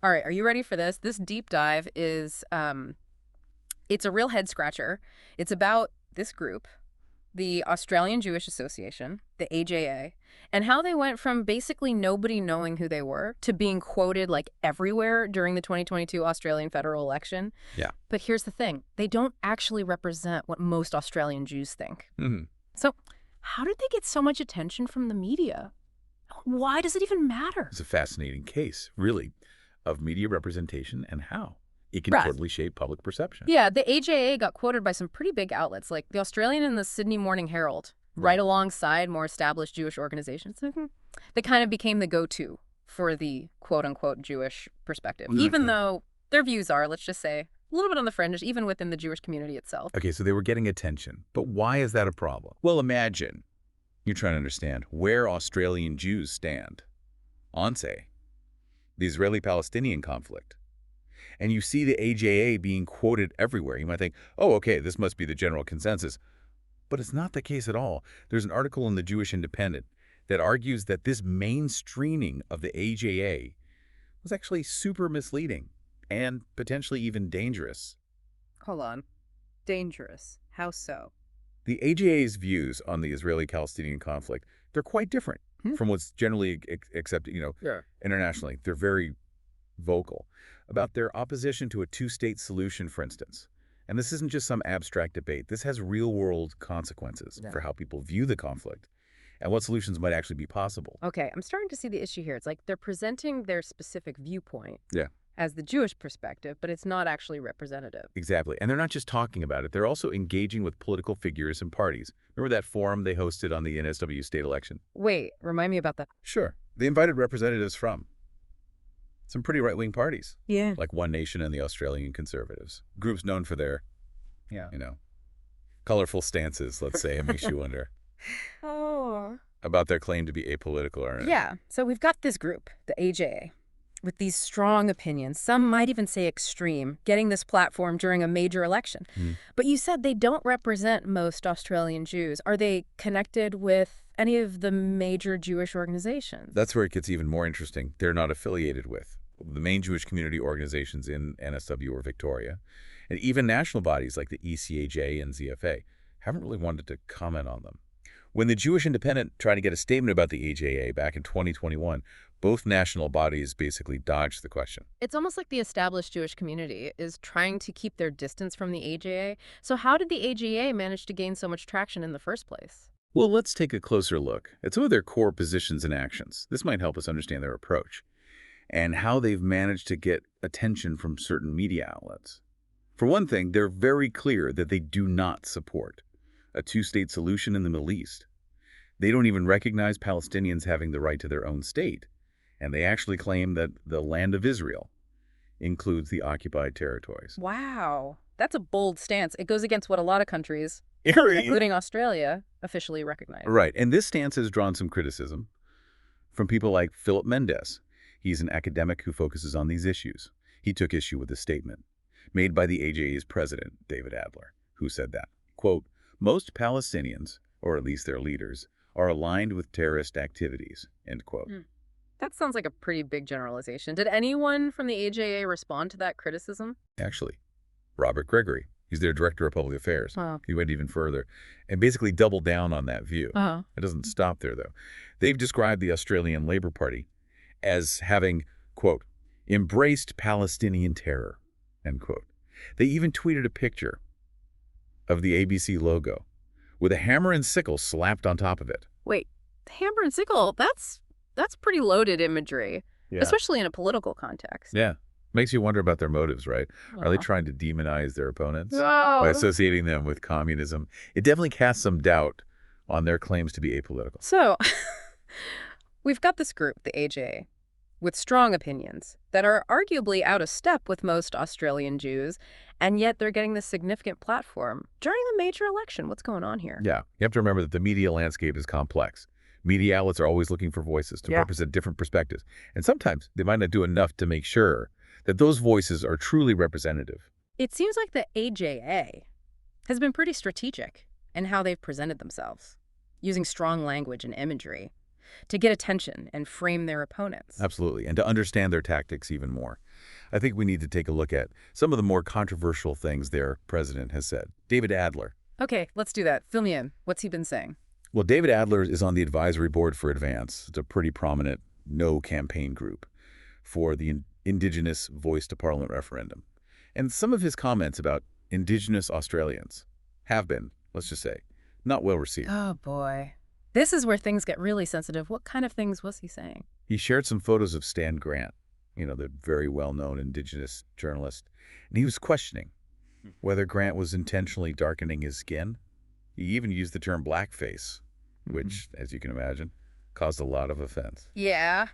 All right, are you ready for this? This deep dive is it's a real head scratcher. It's about this group, the Australian Jewish Association, the AJA, and how they went from basically nobody knowing who they were to being quoted like everywhere during the 2022 Australian federal election. Yeah. But here's the thing, they don't actually represent what most Australian Jews think. Hmm. So how did they get so much attention from the media? Why does it even matter? It's a fascinating case, really, of media representation and how it can Right. totally shape public perception. Yeah, the AJA got quoted by some pretty big outlets like the Australian and the Sydney Morning Herald, right alongside more established Jewish organizations. They kind of became the go-to for the quote-unquote Jewish perspective, even though their views are, let's just say, a little bit on the fringe, even within the Jewish community itself. Okay, so they were getting attention, but why is that a problem? Well, imagine you're trying to understand where Australian Jews stand on, say, the Israeli-Palestinian conflict. And you see the AJA being quoted everywhere. You might think, oh, okay, this must be the general consensus. But it's not the case at all. There's an article in the Jewish Independent that argues that this mainstreaming of the AJA was actually super misleading and potentially even dangerous. Hold on. Dangerous. How so? The AJA's views on the Israeli-Palestinian conflict, they're quite different from what's generally accepted, internationally. They're very vocal about their opposition to a two-state solution, for instance. And this isn't just some abstract debate. This has real-world consequences for how people view the conflict and what solutions might actually be possible. Okay, I'm starting to see the issue here. It's like they're presenting their specific viewpoint Yeah. as the Jewish perspective, but it's not actually representative. Exactly. And they're not just talking about it. They're also engaging with political figures and parties. Remember that forum they hosted on the NSW state election? Wait, remind me about that. Sure. They invited representatives from some pretty right-wing parties, Yeah. like One Nation and the Australian Conservatives. Groups known for their, colorful stances, let's say. It makes you wonder Oh. about their claim to be apolitical. Or Yeah, so we've got this group, the AJA, with these strong opinions, some might even say extreme, getting this platform during a major election. But you said they don't represent most Australian Jews. Are they connected with any of the major Jewish organizations? That's where it gets even more interesting. They're not affiliated with the main Jewish community organizations in NSW or Victoria, and even national bodies like the ECAJ and ZFA haven't really wanted to comment on them. When the Jewish Independent tried to get a statement about the AJA back in 2021, both national bodies basically dodged the question. It's almost like the established Jewish community is trying to keep their distance from the AJA. So how did the AJA manage to gain so much traction in the first place? Well, let's take a closer look at some of their core positions and actions. This might help us understand their approach and how they've managed to get attention from certain media outlets. For one thing, they're very clear that they do not support a two-state solution in the Middle East. They don't even recognize Palestinians having the right to their own state, and they actually claim that the land of Israel includes the occupied territories. Wow, that's a bold stance. It goes against what a lot of countries, including Australia, officially recognize. Right, and this stance has drawn some criticism from people like Philip Mendes. He's an academic who focuses on these issues. He took issue with a statement made by the AJA's president, David Adler, who said that, quote, most Palestinians, or at least their leaders, are aligned with terrorist activities, end quote. That sounds like a pretty big generalization. Did anyone from the AJA respond to that criticism? Actually, Robert Gregory, he's their director of public affairs. Wow. He went even further and basically doubled down on that view. Uh-huh. It doesn't stop there, though. They've described the Australian Labor Party as having, quote, embraced Palestinian terror, end quote. They even tweeted a picture of the ABC logo with a hammer and sickle slapped on top of it. Wait, the hammer and sickle, that's pretty loaded imagery, especially in a political context. Yeah. Makes you wonder about their motives, right? Are they Wow. trying to demonize their opponents No. by associating them with communism? It definitely casts some doubt on their claims to be apolitical. So, we've got this group, the AJA, with strong opinions that are arguably out of step with most Australian Jews, and yet they're getting this significant platform during a major election. What's going on here? Yeah. You have to remember that the media landscape is complex. Media outlets are always looking for voices to represent different perspectives. And sometimes they might not do enough to make sure that those voices are truly representative. It seems like the AJA has been pretty strategic in how they've presented themselves, using strong language and imagery. to get attention and frame their opponents. Absolutely, and to understand their tactics even more. I think we need to take a look at some of the more controversial things their president has said. David Adler. Okay, let's do that. Fill me in. What's he been saying? Well, David Adler is on the advisory board for Advance. It's a pretty prominent no-campaign group for the Indigenous Voice to Parliament referendum. And some of his comments about Indigenous Australians have been, let's just say, not well received. Oh, boy. This is where things get really sensitive. What kind of things was he saying? He shared some photos of Stan Grant, the very well-known Indigenous journalist, and he was questioning whether Grant was intentionally darkening his skin. He even used the term blackface, which, as you can imagine, caused a lot of offense. Yeah,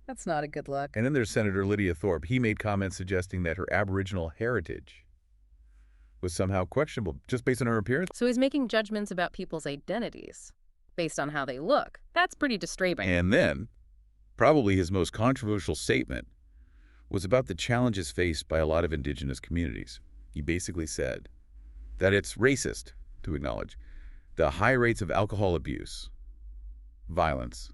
that's not a good look. And then there's Senator Lydia Thorpe. He made comments suggesting that her Aboriginal heritage was somehow questionable just based on her appearance. So he's making judgments about people's identities based on how they look. That's pretty disturbing. And then, probably his most controversial statement was about the challenges faced by a lot of Indigenous communities. He basically said that it's racist to acknowledge the high rates of alcohol abuse, violence,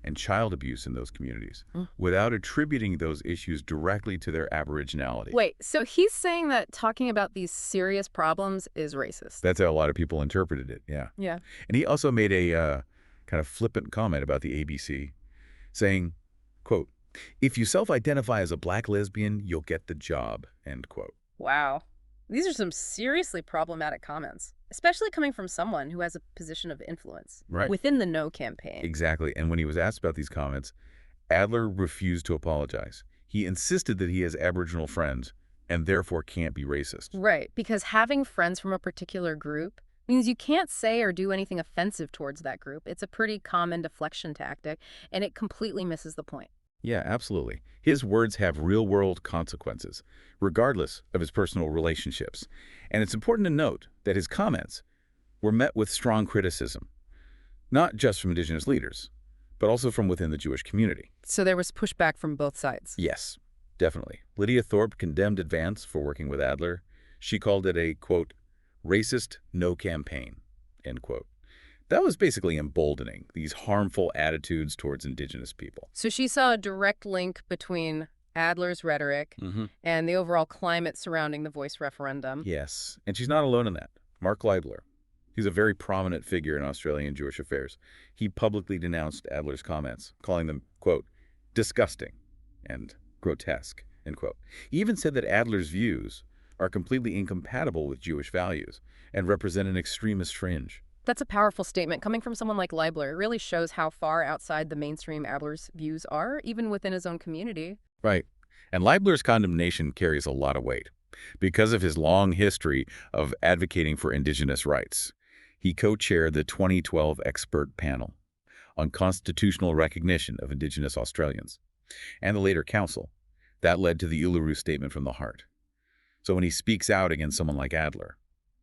and child abuse in those communities without attributing those issues directly to their Aboriginality. Wait, so he's saying that talking about these serious problems is racist? That's how a lot of people interpreted it, yeah. Yeah. And he also made a kind of flippant comment about the ABC, saying, quote, "If you self-identify as a black lesbian, you'll get the job," end quote. Wow. These are some seriously problematic comments, especially coming from someone who has a position of influence within the No campaign. Exactly. And when he was asked about these comments, Adler refused to apologize. He insisted that he has Aboriginal friends and therefore can't be racist. Right, because having friends from a particular group means you can't say or do anything offensive towards that group. It's a pretty common deflection tactic, and it completely misses the point. Yeah, absolutely. His words have real-world consequences, regardless of his personal relationships. And it's important to note that his comments were met with strong criticism, not just from Indigenous leaders, but also from within the Jewish community. So there was pushback from both sides? Yes, definitely. Lydia Thorpe condemned Advance for working with Adler. She called it a, quote, racist no campaign, end quote. That was basically emboldening these harmful attitudes towards Indigenous people. So she saw a direct link between Adler's rhetoric and the overall climate surrounding the voice referendum. Yes, and she's not alone in that. Mark Leibler, he's a very prominent figure in Australian Jewish affairs. He publicly denounced Adler's comments, calling them, quote, disgusting and grotesque, end quote. He even said that Adler's views are completely incompatible with Jewish values and represent an extremist fringe. That's a powerful statement coming from someone like Leibler. It really shows how far outside the mainstream Adler's views are, even within his own community. Right. And Leibler's condemnation carries a lot of weight because of his long history of advocating for Indigenous rights. He co-chaired the 2012 expert panel on constitutional recognition of Indigenous Australians and the later council. That led to the Uluru Statement from the Heart. So when he speaks out against someone like Adler,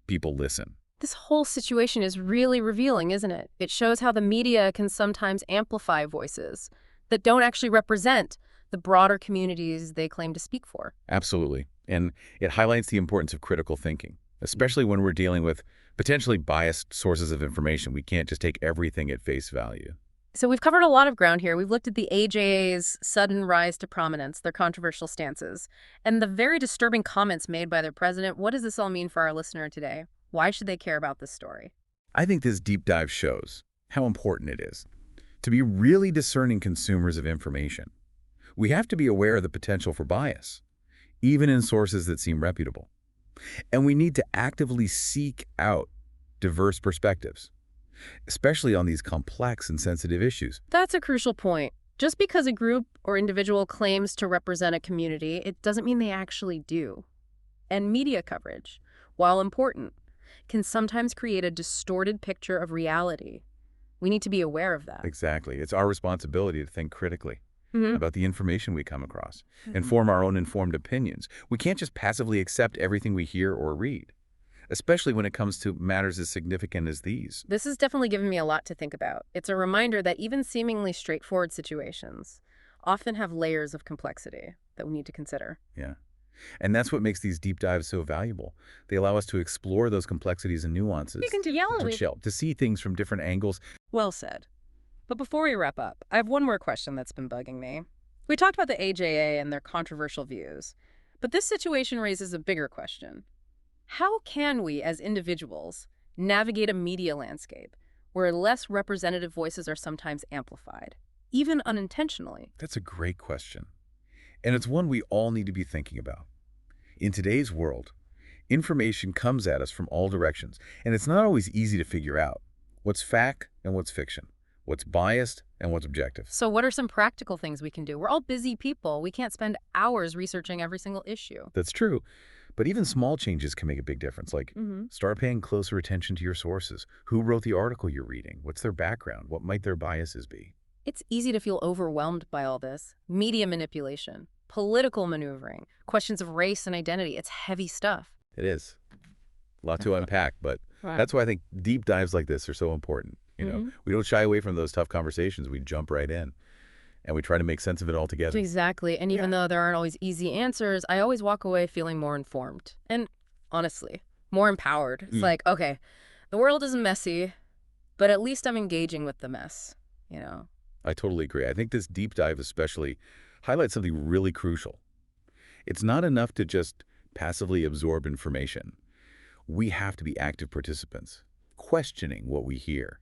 people listen. This whole situation is really revealing, isn't it? It shows how the media can sometimes amplify voices that don't actually represent the broader communities they claim to speak for. Absolutely. And it highlights the importance of critical thinking, especially when we're dealing with potentially biased sources of information. We can't just take everything at face value. So we've covered a lot of ground here. We've looked at the AJA's sudden rise to prominence, their controversial stances, and the very disturbing comments made by their president. What does this all mean for our listener today? Why should they care about this story? I think this deep dive shows how important it is to be really discerning consumers of information. We have to be aware of the potential for bias, even in sources that seem reputable. And we need to actively seek out diverse perspectives, especially on these complex and sensitive issues. That's a crucial point. Just because a group or individual claims to represent a community, it doesn't mean they actually do. And media coverage, while important, can sometimes create a distorted picture of reality. We need to be aware of that. Exactly. It's our responsibility to think critically about the information we come across and form our own informed opinions. We can't just passively accept everything we hear or read, especially when it comes to matters as significant as these. This has definitely given me a lot to think about. It's a reminder that even seemingly straightforward situations often have layers of complexity that we need to consider. Yeah. And that's what makes these deep dives so valuable. They allow us to explore those complexities and nuances. You can yell to see things from different angles. Well said. But before we wrap up, I have one more question that's been bugging me. We talked about the AJA and their controversial views, but this situation raises a bigger question. How can we, as individuals, navigate a media landscape where less representative voices are sometimes amplified, even unintentionally? That's a great question. And it's one we all need to be thinking about. In today's world, information comes at us from all directions, and it's not always easy to figure out what's fact and what's fiction, what's biased and what's objective. So what are some practical things we can do? We're all busy people. We can't spend hours researching every single issue. That's true. But even small changes can make a big difference, like start paying closer attention to your sources. Who wrote the article you're reading? What's their background? What might their biases be? It's easy to feel overwhelmed by all this. Media manipulation, political maneuvering, questions of race and identity. It's heavy stuff. It is. A lot to unpack, but Right. that's why I think deep dives like this are so important. We don't shy away from those tough conversations. We jump right in, and we try to make sense of it all together. Exactly. And even though there aren't always easy answers, I always walk away feeling more informed and, honestly, more empowered. It's like, okay, the world is messy, but at least I'm engaging with the mess, you know? I totally agree. I think this deep dive especially highlights something really crucial. It's not enough to just passively absorb information. We have to be active participants, questioning what we hear,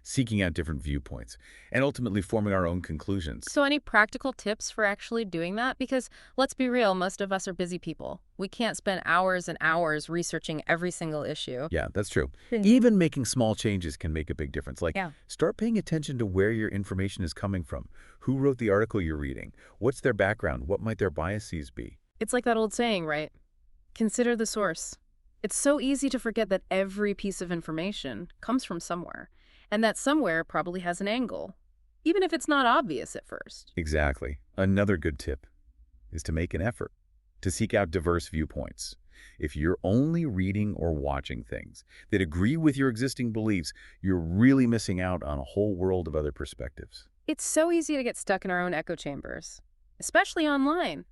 seeking out different viewpoints, and ultimately forming our own conclusions. So any practical tips for actually doing that? Because let's be real, most of us are busy people. We can't spend hours and hours researching every single issue. Yeah, that's true. Even making small changes can make a big difference. Like, Yeah. start paying attention to where your information is coming from. Who wrote the article you're reading? What's their background? What might their biases be? It's like that old saying, right? Consider the source. It's so easy to forget that every piece of information comes from somewhere, and that somewhere probably has an angle, even if it's not obvious at first. Exactly. Another good tip is to make an effort to seek out diverse viewpoints. If you're only reading or watching things that agree with your existing beliefs, you're really missing out on a whole world of other perspectives. It's so easy to get stuck in our own echo chambers, especially online.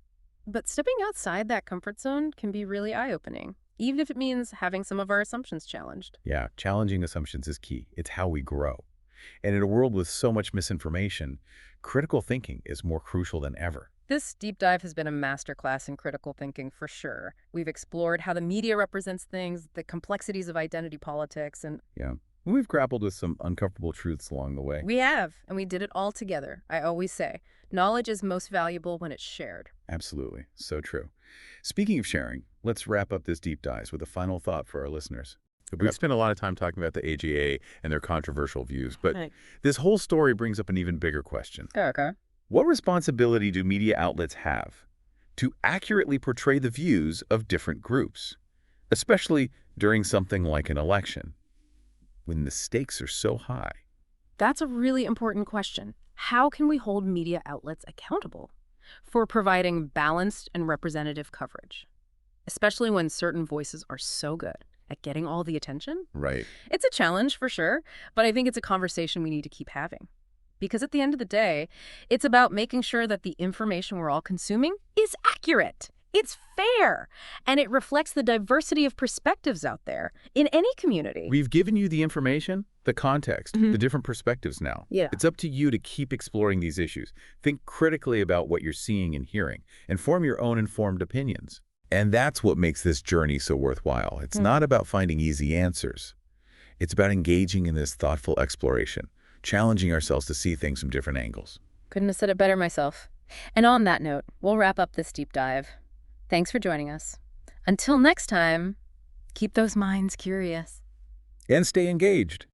But stepping outside that comfort zone can be really eye-opening, even if it means having some of our assumptions challenged. Yeah, challenging assumptions is key. It's how we grow. And in a world with so much misinformation, critical thinking is more crucial than ever. This deep dive has been a masterclass in critical thinking for sure. We've explored how the media represents things, the complexities of identity politics, and Yeah. We've grappled with some uncomfortable truths along the way. we have, and we did it all together. I always say, knowledge is most valuable when it's shared. Absolutely. So true. Speaking of sharing, let's wrap up this deep dive with a final thought for our listeners. We've spent a lot of time talking about the AGA and their controversial views, but Right. this whole story brings up an even bigger question. Okay. What responsibility do media outlets have to accurately portray the views of different groups, especially during something like an election, when the stakes are so high? That's a really important question. How can we hold media outlets accountable for providing balanced and representative coverage, especially when certain voices are so good at getting all the attention? Right. It's a challenge for sure, but I think it's a conversation we need to keep having. Because at the end of the day, it's about making sure that the information we're all consuming is accurate. It's fair, and it reflects the diversity of perspectives out there in any community. We've given you the information, the context, the different perspectives now. Yeah. It's up to you to keep exploring these issues. Think critically about what you're seeing and hearing, and form your own informed opinions. And that's what makes this journey so worthwhile. It's not about finding easy answers. It's about engaging in this thoughtful exploration, challenging ourselves to see things from different angles. Couldn't have said it better myself. And on that note, we'll wrap up this deep dive. Thanks for joining us. Until next time, keep those minds curious. And stay engaged.